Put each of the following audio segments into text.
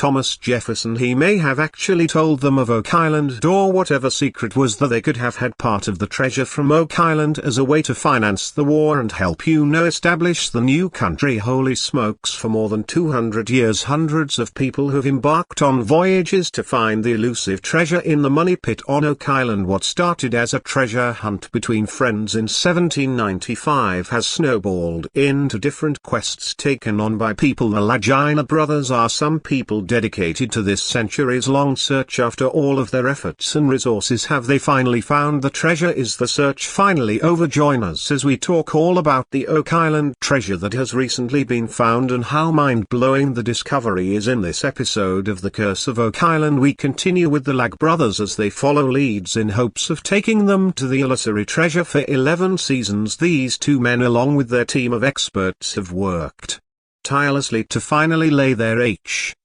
Thomas Jefferson. He may have actually told them of Oak Island, or whatever secret was that they could have had part of the treasure from Oak Island as a way to finance the war and help establish the new country. Holy smokes, for more than 200 years hundreds of people have embarked on voyages to find the elusive treasure in the money pit on Oak Island. What started as a treasure hunt between friends in 1795 has snowballed into different quests taken on by people. The Lagina brothers are some people dedicated to this centuries-long search. After all of their efforts and resources, have they finally found the treasure? Is the search finally over? Join us as we talk all about the Oak Island treasure that has recently been found and how mind-blowing the discovery is in this episode of The Curse of Oak Island. We continue with the Lag brothers as they follow leads in hopes of taking them to the illusory treasure. For 11 seasons these two men along with their team of experts have worked tirelessly to finally lay their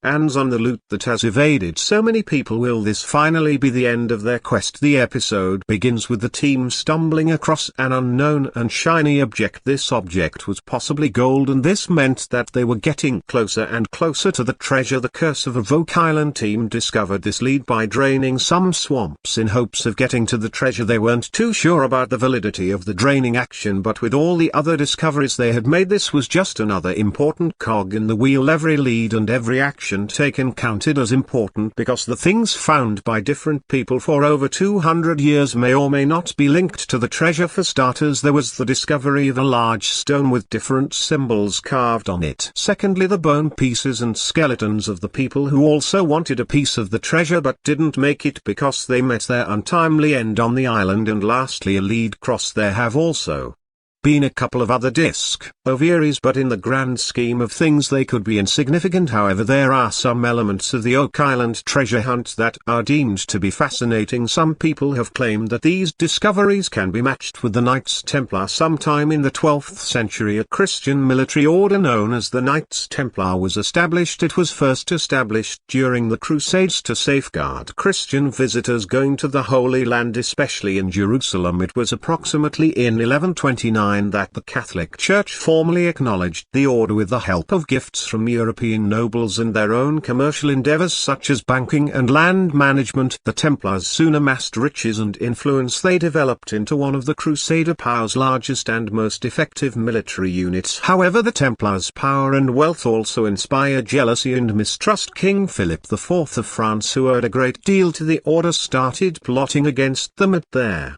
hands on the loot that has evaded so many people. Will this finally be the end of their quest? The episode begins with the team stumbling across an unknown and shiny object. This object was possibly gold, and this meant that they were getting closer and closer to the treasure. The Curse of Oak Island team discovered this lead by draining some swamps in hopes of getting to the treasure. They weren't too sure about the validity of the draining action, but with all the other discoveries they had made, this was just another important cog in the wheel. Every lead and every action taken counted as important because the things found by different people for over 200 years may or may not be linked to the treasure. For starters, there was the discovery of a large stone with different symbols carved on it. Secondly, the bone pieces and skeletons of the people who also wanted a piece of the treasure but didn't make it because they met their untimely end on the island. And lastly, a lead cross. There have also been a couple of other discoveries, but in the grand scheme of things they could be insignificant. However, there are some elements of the Oak Island treasure hunt that are deemed to be fascinating. Some people have claimed that these discoveries can be matched with the Knights Templar. Sometime in the 12th century, a Christian military order known as the Knights Templar was established. It was first established during the Crusades to safeguard Christian visitors going to the Holy Land, especially in Jerusalem. It was approximately in 1129 that the Catholic Church formally acknowledged the order with the help of gifts from European nobles and their own commercial endeavors such as banking and land management. The Templars soon amassed riches and influence. They developed into one of the Crusader power's largest and most effective military units. However, the Templars' power and wealth also inspired jealousy and mistrust. King Philip IV of France, who owed a great deal to the order, started plotting against them. At their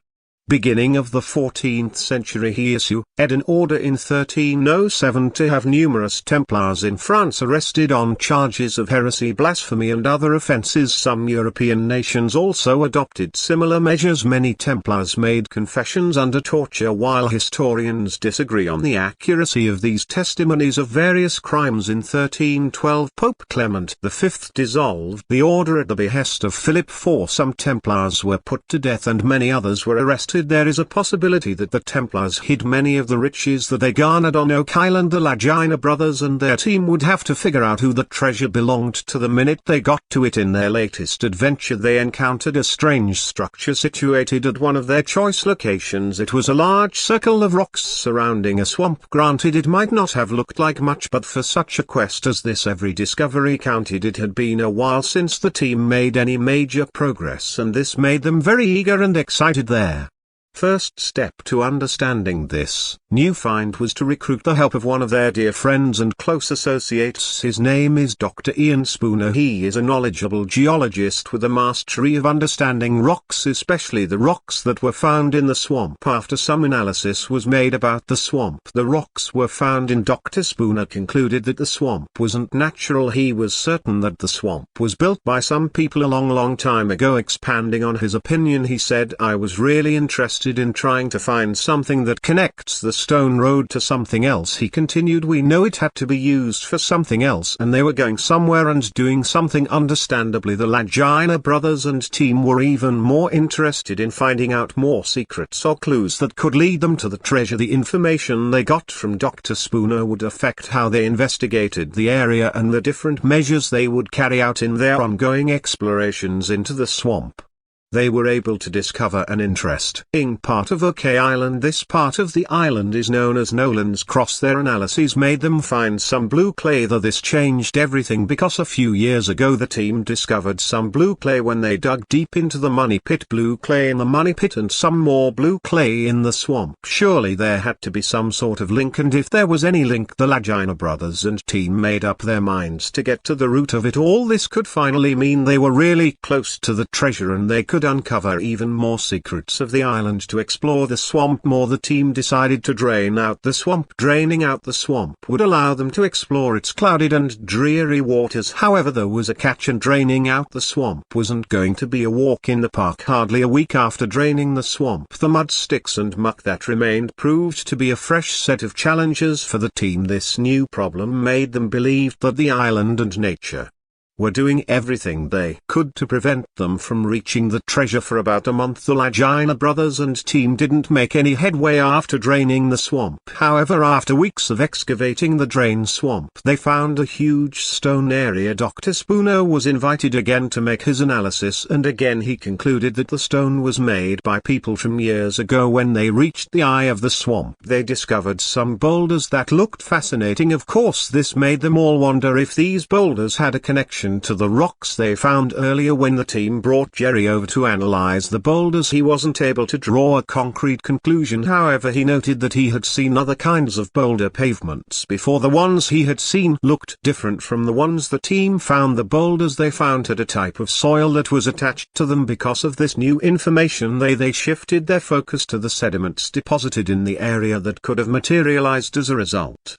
beginning of the 14th century, he issued an order in 1307 to have numerous Templars in France arrested on charges of heresy, blasphemy and other offences. Some European nations also adopted similar measures. Many Templars made confessions under torture. While historians disagree on the accuracy of these testimonies of various crimes, in 1312 Pope Clement V dissolved the order at the behest of Philip IV. Some Templars were put to death and many others were arrested. There is a possibility that the Templars hid many of the riches that they garnered on Oak Island. The Lagina brothers and their team would have to figure out who the treasure belonged to the minute they got to it. In their latest adventure, they encountered a strange structure situated at one of their choice locations. It was a large circle of rocks surrounding a swamp. Granted, it might not have looked like much, but for such a quest as this, every discovery counted. It had been a while since the team made any major progress, and this made them very eager and excited. Their first step to understanding this new find was to recruit the help of one of their dear friends and close associates. His name is Dr. Ian Spooner. He is a knowledgeable geologist with a mastery of understanding rocks, especially the rocks that were found in the swamp. After some analysis was made about the swamp the rocks were found in, Dr. Spooner concluded that the swamp wasn't natural. He was certain that the swamp was built by some people a long time ago. Expanding on his opinion, he said, "I was really interested in trying to find something that connects the stone road to something else." He continued, "We know it had to be used for something else, and they were going somewhere and doing something." Understandably, the Lagina brothers and team were even more interested in finding out more secrets or clues that could lead them to the treasure. The information they got from Dr. Spooner would affect how they investigated the area and the different measures they would carry out in their ongoing explorations into the swamp. They were able to discover an interesting part of Oak Island. This part of the island is known as Nolan's Cross. Their analyses made them find some blue clay. This changed everything because a few years ago the team discovered some blue clay when they dug deep into the money pit. Blue clay in the money pit and some more blue clay in the swamp. Surely there had to be some sort of link, and if there was any link, the Lagina brothers and team made up their minds to get to the root of it all. This could finally mean they were really close to the treasure and they could uncover even more secrets of the island. To explore the swamp more, the team decided to drain out the swamp. Draining out the swamp would allow them to explore its clouded and dreary waters. However, there was a catch, and draining out the swamp wasn't going to be a walk in the park. Hardly a week after draining the swamp, the mud, sticks and muck that remained proved to be a fresh set of challenges for the team. This new problem made them believe that the island and nature were doing everything they could to prevent them from reaching the treasure. For about a month the Lagina brothers and team didn't make any headway after draining the swamp. However, after weeks of excavating the drained swamp, they found a huge stone area. Dr. Spooner was invited again to make his analysis, and again he concluded that the stone was made by people from years ago. When they reached the eye of the swamp, they discovered some boulders that looked fascinating. Of course, this made them all wonder if these boulders had a connection to the rocks they found earlier. When the team brought Jerry over to analyze the boulders, he wasn't able to draw a concrete conclusion. However, he noted that he had seen other kinds of boulder pavements before. The ones he had seen looked different from the ones the team found. The boulders they found had a type of soil that was attached to them. Because of this new information, they shifted their focus to the sediments deposited in the area that could have materialized as a result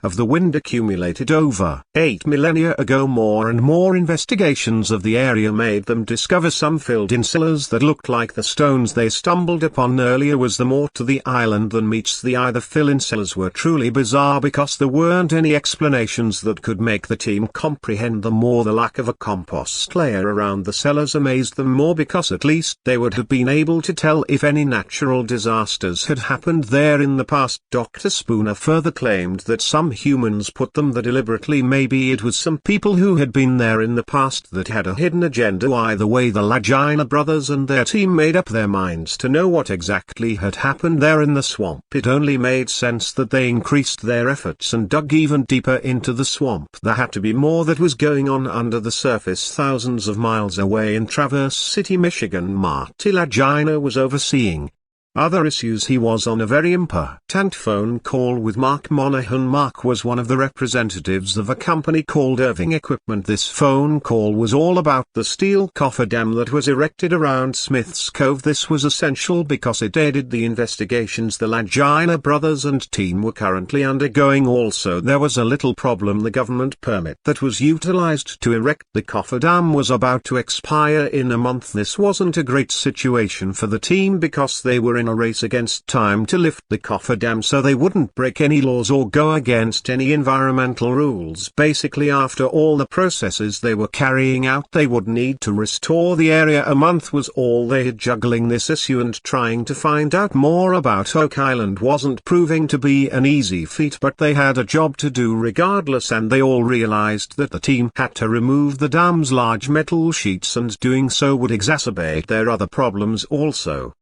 of the wind accumulated over 8 millennia ago. More and more investigations of the area made them discover some filled-in cellars that looked like the stones they stumbled upon earlier. Was there more to the island than meets the eye? The fill-in cellars were truly bizarre because there weren't any explanations that could make the team comprehend them. More, the lack of a compost layer around the cellars amazed them more, because at least they would have been able to tell if any natural disasters had happened there in the past. Dr. Spooner further claimed that some humans put them there deliberately. Maybe it was some people who had been there in the past that had a hidden agenda. Either way, the Lagina brothers and their team made up their minds to know what exactly had happened there in the swamp. It only made sense that they increased their efforts and dug even deeper into the swamp. There had to be more that was going on under the surface. Thousands of miles away in Traverse City, Michigan, Marty Lagina was overseeing other issues. He was on a very important phone call with Mark Monahan. Mark was one of the representatives of a company called Irving Equipment. This phone call was all about the steel cofferdam that was erected around Smith's Cove. This was essential because it aided the investigations the Lagina brothers and team were currently undergoing. Also, there was a little problem. The government permit that was utilized to erect the cofferdam was about to expire in a month. This wasn't a great situation for the team because they were in a race against time to lift the cofferdam so they wouldn't break any laws or go against any environmental rules. Basically, after all the processes they were carrying out, they would need to restore the area. A month was all they had juggling this issue, and trying to find out more about Oak Island wasn't proving to be an easy feat, but they had a job to do regardless, and they all realized that the team had to remove the dam's large metal sheets, and doing so would exacerbate their other problems also.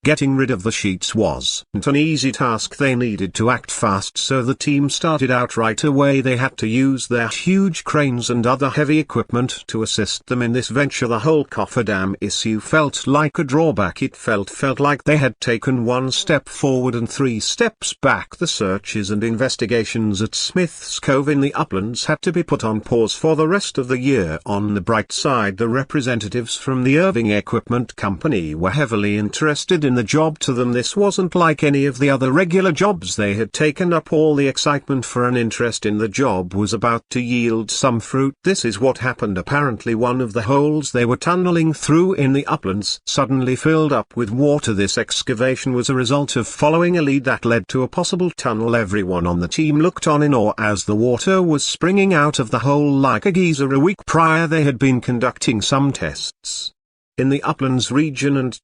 Getting rid of the sheets wasn't an easy task. They needed to act fast, so the team started out right away. They had to use their huge cranes and other heavy equipment to assist them in this venture. The whole cofferdam issue felt like a drawback. It felt like they had taken one step forward and 3 steps back. The searches and investigations at Smith's Cove in the uplands had to be put on pause for the rest of the year. On the bright side, the representatives from the Irving Equipment Company were heavily interested in the job. To them, this wasn't like any of the other regular jobs they had taken up. All the excitement for an interest in the job was about to yield some fruit. This is what happened. Apparently, one of the holes they were tunneling through in the uplands suddenly filled up with water. This excavation was a result of following a lead that led to a possible tunnel. Everyone on the team looked on in awe as the water was springing out of the hole like a geyser. A week prior, they had been conducting some tests in the uplands region, and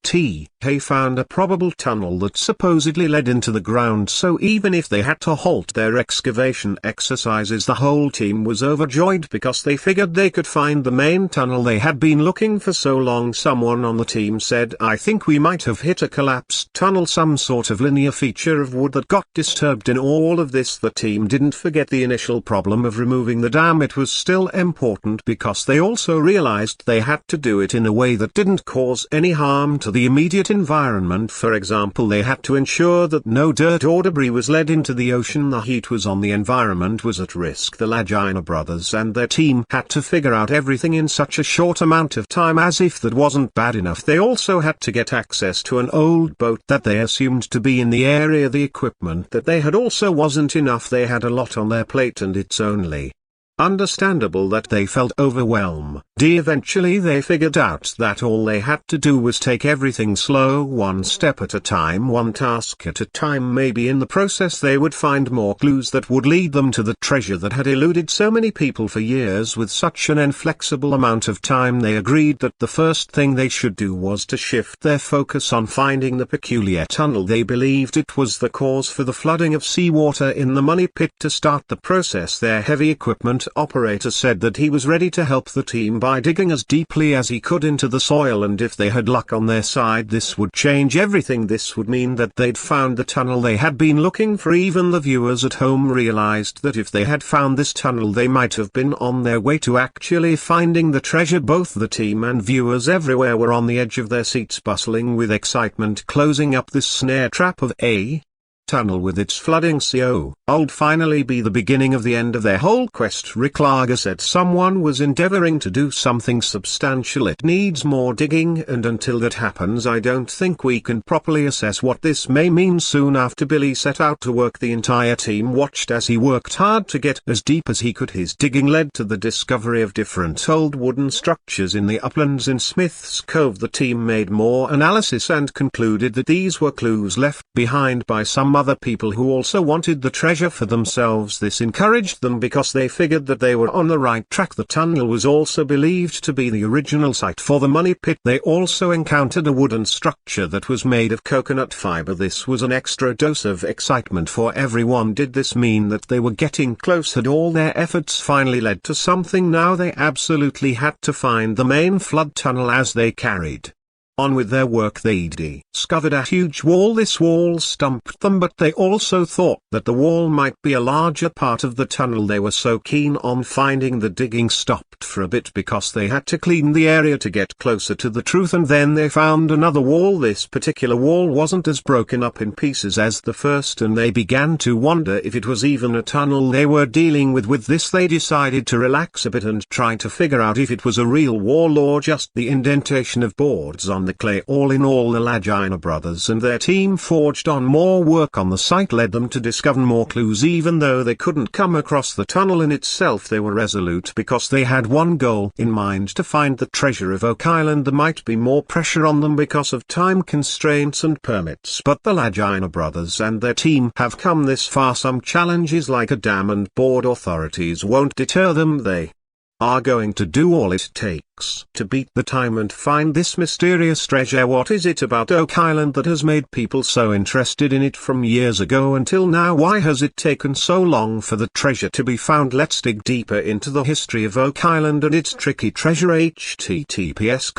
they found a probable tunnel that supposedly led into the ground. So even if they had to halt their excavation exercises, the whole team was overjoyed because they figured they could find the main tunnel they had been looking for so long. Someone on the team said, "I think we might have hit a collapsed tunnel, some sort of linear feature of wood that got disturbed." In all of this, the team didn't forget the initial problem of removing the dam. It was still important because they also realized they had to do it in a way that didn't cause any harm to the immediate environment. For example, they had to ensure that no dirt or debris was led into the ocean. The heat was on, the environment was at risk. The Lagina brothers and their team had to figure out everything in such a short amount of time. As if that wasn't bad enough, they also had to get access to an old boat that they assumed to be in the area. The equipment that they had also wasn't enough. They had a lot on their plate, and it's only understandable that they felt overwhelmed. Eventually they figured out that all they had to do was take everything slow, one step at a time, one task at a time. Maybe in the process they would find more clues that would lead them to the treasure that had eluded so many people for years. With such an inflexible amount of time, they agreed that the first thing they should do was to shift their focus on finding the peculiar tunnel. They believed it was the cause for the flooding of seawater in the money pit. To start the process, their heavy equipment operator said that he was ready to help the team by digging as deeply as he could into the soil, and if they had luck on their side, this would change everything. This would mean that they'd found the tunnel they had been looking for. Even the viewers at home realized that if they had found this tunnel, they might have been on their way to actually finding the treasure. Both the team and viewers everywhere were on the edge of their seats, bustling with excitement. Closing up this snare trap of a tunnel with its flooding CO would finally be the beginning of the end of their whole quest. Rick Lager said someone was endeavoring to do something substantial. It needs more digging, and until that happens, I don't think we can properly assess what this may mean. Soon after Billy set out to work, the entire team watched as he worked hard to get as deep as he could. His digging led to the discovery of different old wooden structures in the uplands in Smith's Cove. The team made more analysis and concluded that these were clues left behind by some other people who also wanted the treasure for themselves. This encouraged them because they figured that they were on the right track. The tunnel was also believed to be the original site for the money pit. They also encountered a wooden structure that was made of coconut fiber. This was an extra dose of excitement for everyone. Did this mean that they were getting close? Had all their efforts finally led to something? Now they absolutely had to find the main flood tunnel. As they carried on with their work, they discovered a huge wall. This wall stumped them, but they also thought that the wall might be a larger part of the tunnel. They were so keen on finding the digging stopped for a bit because they had to clean the area to get closer to the truth. And then they found another wall. This particular wall wasn't as broken up in pieces as the first, and they began to wonder if it was even a tunnel they were dealing with. With this, they decided to relax a bit and try to figure out if it was a real wall or just the indentation of boards on the clay. All in all, the Lagina brothers and their team forged on. More work on the site led them to discover more clues. Even though they couldn't come across the tunnel in itself, they were resolute because they had one goal in mind: to find the treasure of Oak Island. There might be more pressure on them because of time constraints and permits, but the Lagina brothers and their team have come this far. Some challenges like a dam and board authorities won't deter them. They are going to do all it takes to beat the time and find this mysterious treasure. What is it about Oak Island that has made people so interested in it from years ago until now? Why has it taken so long for the treasure to be found? Let's dig deeper into the history of Oak Island and its tricky treasure. https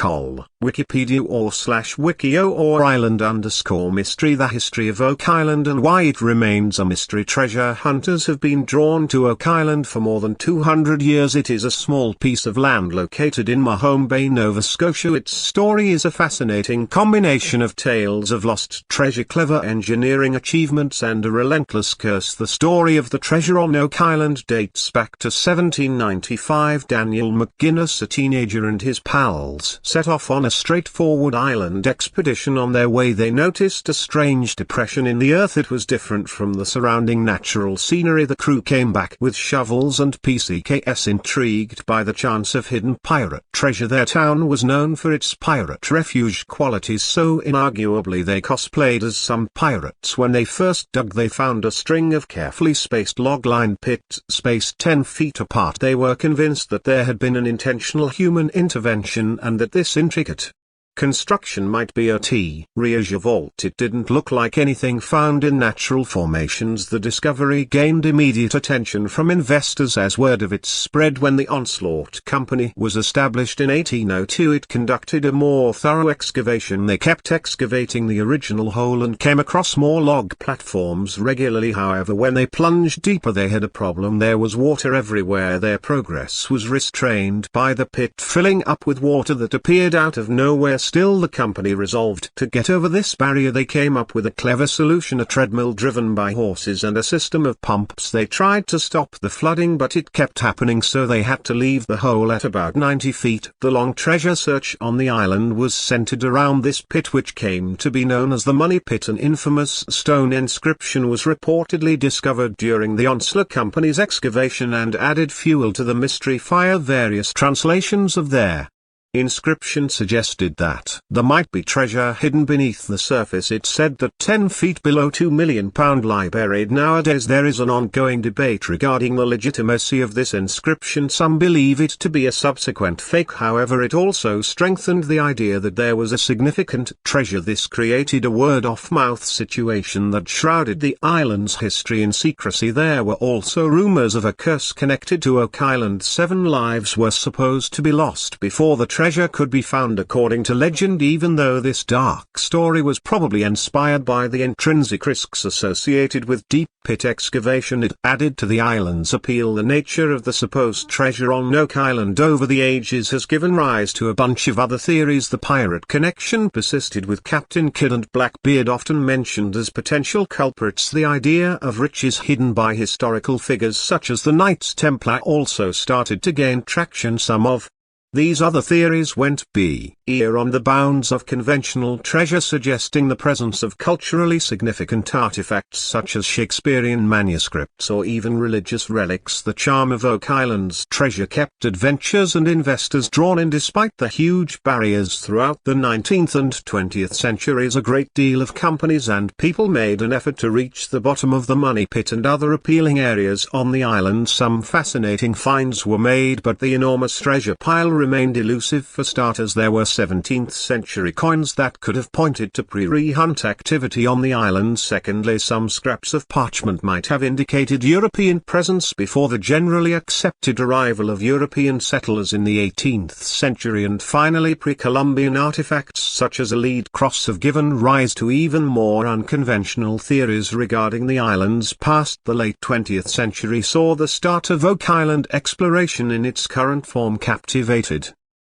Wikipedia /wikio or island_mystery. The history of Oak Island and why it remains a mystery. Treasure hunters have been drawn to Oak Island for more than 200 years. It is a small piece of land located in Mahone Bay, Nova Scotia. Its story is a fascinating combination of tales of lost treasure, clever engineering achievements, and a relentless curse. The story of the treasure on Oak Island dates back to 1795. Daniel McGuinness, a teenager, and his pals set off on a straightforward island expedition. On their way, they noticed a strange depression in the earth. It was different from the surrounding natural scenery. The crew came back with shovels and PCKs, intrigued by the chance of hidden pirate treasure. Their town was known for its pirate refuge qualities, so inarguably they cosplayed as some pirates. When they first dug, they found a string of carefully spaced log-lined pits spaced 10 feet apart. They were convinced that there had been an intentional human intervention and that this intricate Construction might be a treasure vault. It didn't look like anything found in natural formations. The discovery gained immediate attention from investors as word of it spread. When the Onslaught Company was established in 1802, it conducted a more thorough excavation. They kept excavating the original hole and came across more log platforms regularly. However, when they plunged deeper, they had a problem. There was water everywhere. Their progress was restrained by the pit filling up with water that appeared out of nowhere. Still, the company resolved to get over this barrier. They came up with a clever solution: a treadmill driven by horses and a system of pumps. They tried to stop the flooding, but it kept happening, so they had to leave the hole at about 90 feet. The long treasure search on the island was centered around this pit, which came to be known as the Money Pit. An infamous stone inscription was reportedly discovered during the Onslaught Company's excavation and added fuel to the mystery fire. Various translations of their inscription suggested that there might be treasure hidden beneath the surface. It said that 10 feet below £2 million lie buried. Nowadays there is an ongoing debate regarding the legitimacy of this inscription. Some believe it to be a subsequent fake. However, it also strengthened the idea that there was a significant treasure. This created a word-of-mouth situation that shrouded the island's history in secrecy. There were also rumors of a curse connected to Oak Island. 7 lives were supposed to be lost before the treasure could be found, according to legend. Even though this dark story was probably inspired by the intrinsic risks associated with deep pit excavation, it added to the island's appeal. The nature of the supposed treasure on Oak Island over the ages has given rise to a bunch of other theories. The pirate connection persisted, with Captain Kidd and Blackbeard often mentioned as potential culprits. The idea of riches hidden by historical figures such as the Knights Templar also started to gain traction. Some of these other theories went beyond the bounds of conventional treasure, suggesting the presence of culturally significant artifacts such as Shakespearean manuscripts or even religious relics. The charm of Oak Island's treasure kept adventurers and investors drawn in. Despite the huge barriers throughout the 19th and 20th centuries, a great deal of companies and people made an effort to reach the bottom of the Money Pit and other appealing areas on the island. Some fascinating finds were made, but the enormous treasure pile remained elusive. For starters, there were 17th century coins that could have pointed to pre-hunt activity on the island. Secondly, some scraps of parchment might have indicated European presence before the generally accepted arrival of European settlers in the 18th century. And finally, pre-Columbian artifacts such as a lead cross have given rise to even more unconventional theories regarding the island's past. The late 20th century saw the start of Oak Island exploration in its current form. Captivated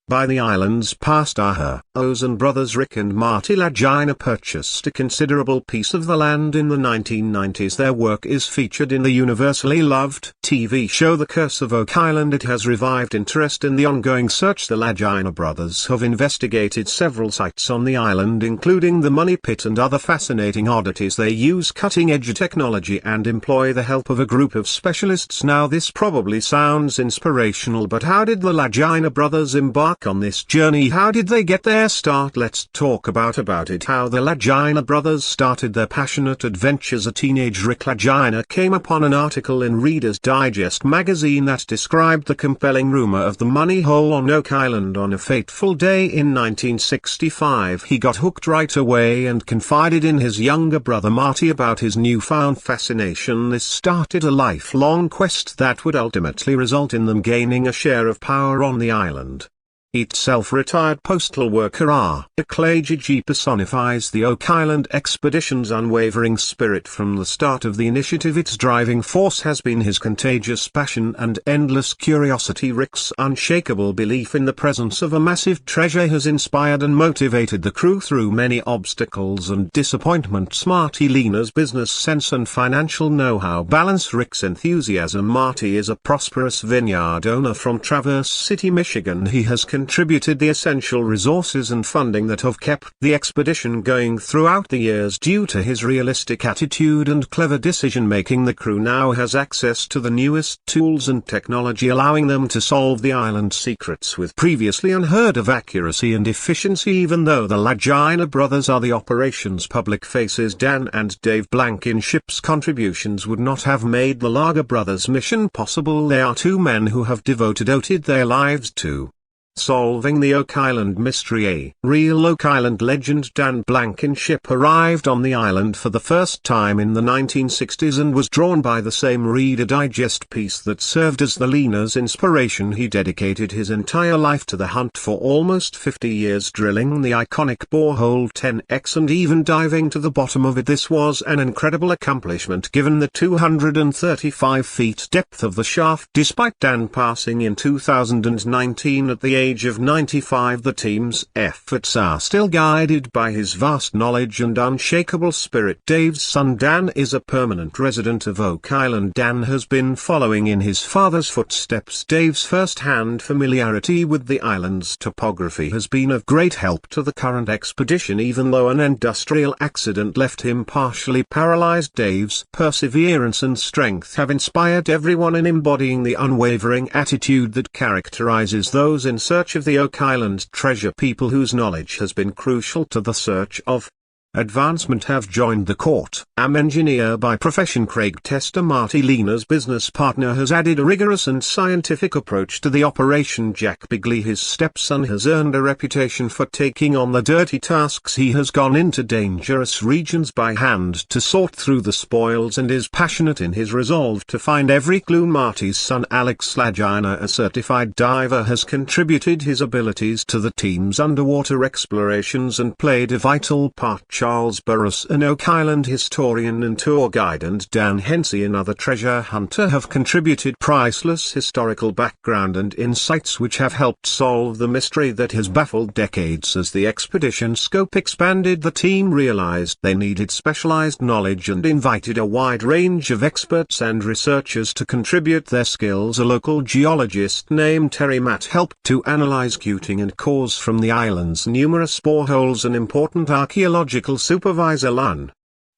by the island's past, Ozen brothers Rick and Marty Lagina purchased a considerable piece of the land in the 1990s. Their work is featured in the universally loved TV show The Curse of Oak Island. It has revived interest in the ongoing search. The Lagina brothers have investigated several sites on the island, including the Money Pit and other fascinating oddities. They use cutting-edge technology and employ the help of a group of specialists. Now, this probably sounds inspirational, but how did the Lagina brothers embark on this journey? How did they get their start? Let's talk about it. How the Lagina brothers started their passionate adventures. A teenage Rick Lagina came upon an article in Reader's Digest magazine that described the compelling rumor of the money hole on Oak Island. On a fateful day in 1965, he got hooked right away and confided in his younger brother Marty about his newfound fascination. This started a lifelong quest that would ultimately result in them gaining a share of power on the island itself. Retired postal worker R. Clagy personifies the Oak Island expedition's unwavering spirit. From the start of the initiative, its driving force has been his contagious passion and endless curiosity. Rick's unshakable belief in the presence of a massive treasure has inspired and motivated the crew through many obstacles and disappointments. Marty Lena's business sense and financial know-how balance Rick's enthusiasm. Marty is a prosperous vineyard owner from Traverse City, Michigan. He has contributed the essential resources and funding that have kept the expedition going throughout the years. Due to his realistic attitude and clever decision-making, the crew now has access to the newest tools and technology, allowing them to solve the island secrets with previously unheard of accuracy and efficiency. Even though the Lagina brothers are the operation's public faces, Dan and Dave Blankenship's contributions would not have made the Lager brothers' mission possible. They are two men who have devoted their lives to Solving the Oak Island Mystery. A real Oak Island legend Dan Blankenship arrived on the island for the first time in the 1960s and was drawn by the same Reader Digest piece that served as the leaner's inspiration. He dedicated his entire life to the hunt for almost 50 years, drilling the iconic borehole 10X and even diving to the bottom of it. This was an incredible accomplishment given the 235 feet depth of the shaft. Despite Dan passing in 2019 at the age of 95, the team's efforts are still guided by his vast knowledge and unshakable spirit. Dave's son Dan is a permanent resident of Oak Island. Dan has been following in his father's footsteps. Dave's first-hand familiarity with the island's topography has been of great help to the current expedition, even though an industrial accident left him partially paralyzed. Dave's perseverance and strength have inspired everyone in embodying the unwavering attitude that characterizes those in search of the Oak Island treasure. People whose knowledge has been crucial to the search of advancement have joined the court. Am engineer by profession Craig Tester Marty, Lena's business partner, has added a rigorous and scientific approach to the operation. Jack Bigley, his stepson, has earned a reputation for taking on the dirty tasks. He has gone into dangerous regions by hand to sort through the spoils and is passionate in his resolve to find every clue. Marty's son Alex Lagina, a certified diver, has contributed his abilities to the team's underwater explorations and played a vital part. Charles Burrus, an Oak Island historian and tour guide, and Dan Hensey, another treasure hunter, have contributed priceless historical background and insights which have helped solve the mystery that has baffled decades. As the expedition's scope expanded, the team realized they needed specialized knowledge and invited a wide range of experts and researchers to contribute their skills. A local geologist named Terry Matt helped to analyze cuting and cores from the island's numerous boreholes. An important archaeological supervisor Lun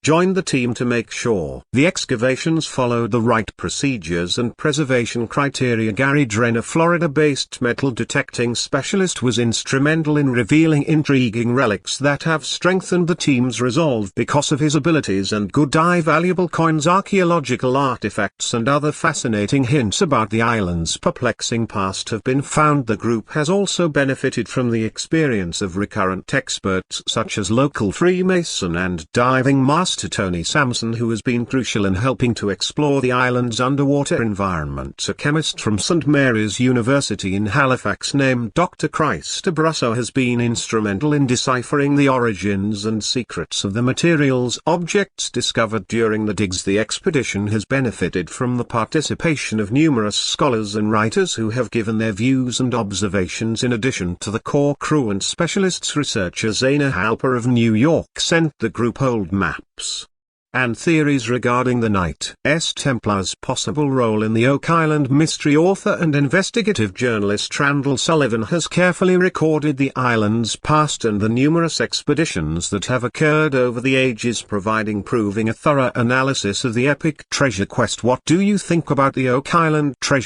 joined the team to make sure the excavations followed the right procedures and preservation criteria. Gary Dren, a Florida-based metal detecting specialist, was instrumental in revealing intriguing relics that have strengthened the team's resolve. Because of his abilities and good eye, valuable coins, archaeological artifacts and other fascinating hints about the island's perplexing past have been found. The group has also benefited from the experience of recurrent experts such as local Freemason and diving master Tony Sampson, who has been crucial in helping to explore the island's underwater environment. A chemist from St. Mary's University in Halifax named Dr. Christa Brasso has been instrumental in deciphering the origins and secrets of the materials objects discovered during the digs. The expedition has benefited from the participation of numerous scholars and writers who have given their views and observations. In addition to the core crew and specialists, researcher Zaina Halper of New York sent the group old maps and theories regarding the Knights Templar's possible role in the Oak Island mystery. Author and investigative journalist Randall Sullivan has carefully recorded the island's past and the numerous expeditions that have occurred over the ages, proving a thorough analysis of the epic treasure quest. What do you think about the Oak Island treasure?